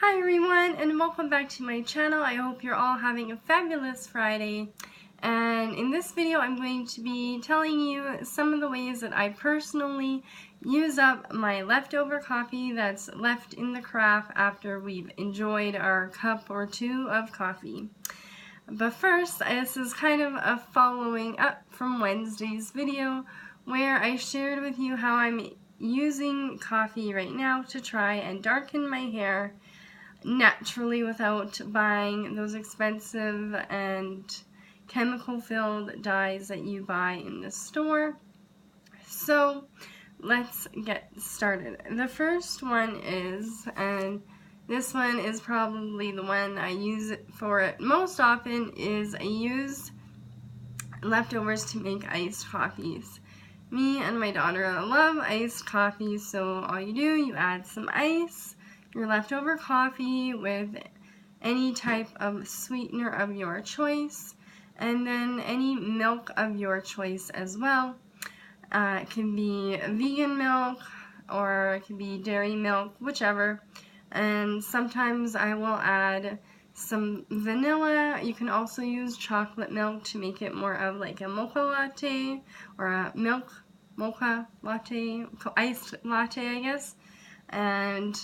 Hi everyone, and welcome back to my channel. I hope you're all having a fabulous Friday. And in this video I'm going to be telling you some of the ways that I personally use up my leftover coffee that's left in the carafe after we've enjoyed our cup or two of coffee. But first, this is kind of a following up from Wednesday's video where I shared with you how I'm using coffee right now to try and darken my hair naturally without buying those expensive and chemical-filled dyes that you buy in the store. So let's get started. The first one is, and this one is probably the one I use for it most often, is I use leftovers to make iced coffees. Me and my daughter love iced coffee, so all you do, you add some ice, your leftover coffee with any type of sweetener of your choice, and then any milk of your choice as well. It can be vegan milk or it can be dairy milk, whichever. And sometimes I will add some vanilla. You can also use chocolate milk to make it more of like a mocha latte or a mocha latte, iced latte, I guess. And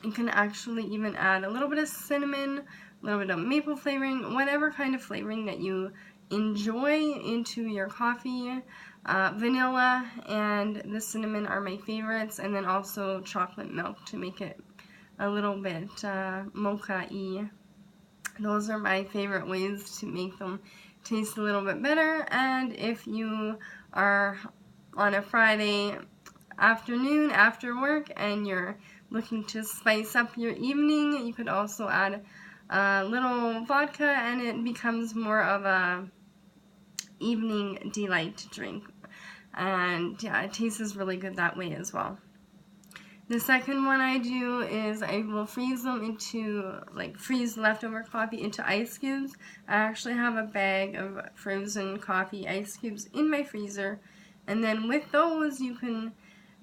you can actually even add a little bit of cinnamon, a little bit of maple flavoring, whatever kind of flavoring that you enjoy into your coffee. Vanilla and the cinnamon are my favorites, and then also chocolate milk to make it a little bit mocha-y. Those are my favorite ways to make them taste a little bit better. And if you are on a Friday afternoon after work and you're looking to spice up your evening, you could also add a little vodka and it becomes more of a evening delight drink. And yeah, it tastes really good that way as well. The second one I do is I will freeze them into, freeze leftover coffee into ice cubes. I actually have a bag of frozen coffee ice cubes in my freezer. And then with those you can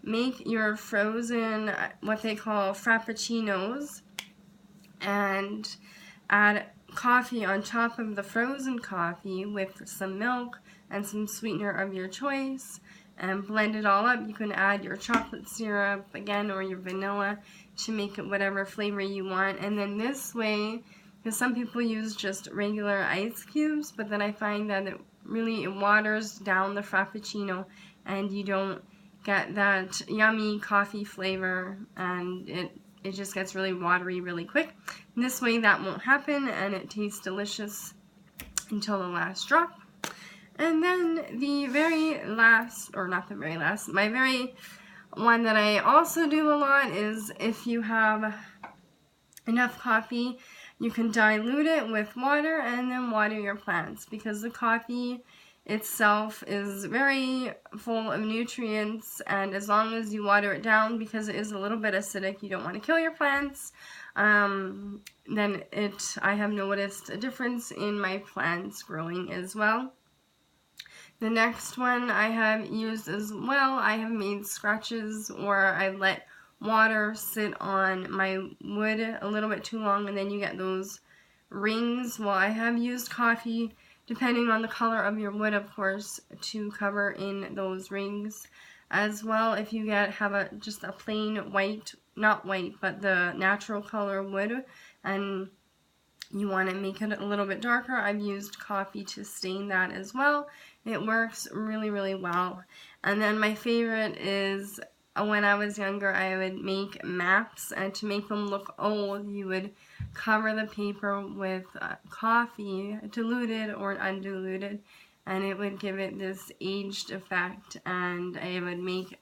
make your frozen, what they call frappuccinos, and add coffee on top of the frozen coffee with some milk and some sweetener of your choice, and blend it all up. You can add your chocolate syrup again or your vanilla to make it whatever flavor you want. And then this way, because some people use just regular ice cubes, but then I find that it waters down the frappuccino and you don't get that yummy coffee flavor, and it just gets really watery really quick. And this way that won't happen and it tastes delicious until the last drop. And then the very last, or not the very last, my very one that I also do a lot is if you have enough coffee, you can dilute it with water and then water your plants, because the coffee itself is very full of nutrients, and as long as you water it down, because it is a little bit acidic, you don't want to kill your plants, then I have noticed a difference in my plants growing as well. The next one I have used as well, I have made scratches, or I let water sit on my wood a little bit too long and then you get those rings. Well, I have used coffee, depending on the color of your wood, of course, to cover in those rings as well. If you have just a plain white, not white, but the natural color wood, and you want to make it a little bit darker, I've used coffee to stain that as well. It works really, really well. And then my favorite is, when I was younger, I would make maps, and to make them look old, you would cover the paper with coffee, diluted or undiluted, and it would give it this aged effect, and I would make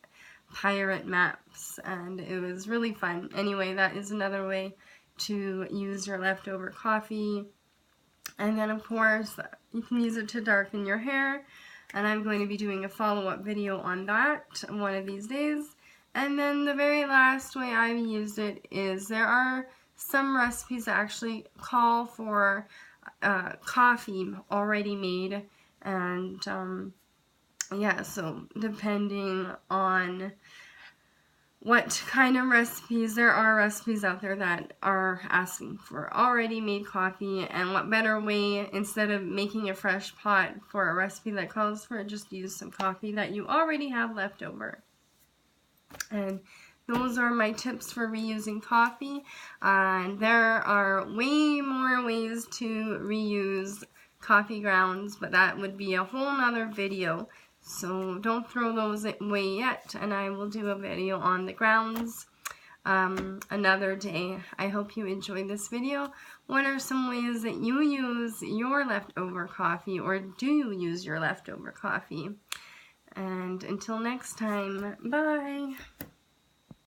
pirate maps, and it was really fun. Anyway, that is another way to use your leftover coffee. And then of course you can use it to darken your hair, and I'm going to be doing a follow-up video on that one of these days. And then the very last way I've used it is, there are some recipes that actually call for coffee already made, and yeah, so depending on what kind of recipes. There are recipes out there that are asking for already made coffee, and what better way, instead of making a fresh pot for a recipe that calls for it, just use some coffee that you already have left over. And those are my tips for reusing coffee. And there are way more ways to reuse coffee grounds, but that would be a whole nother video. So don't throw those away yet, and I will do a video on the grounds another day. I hope you enjoyed this video. What are some ways that you use your leftover coffee, or do you use your leftover coffee? And until next time, bye!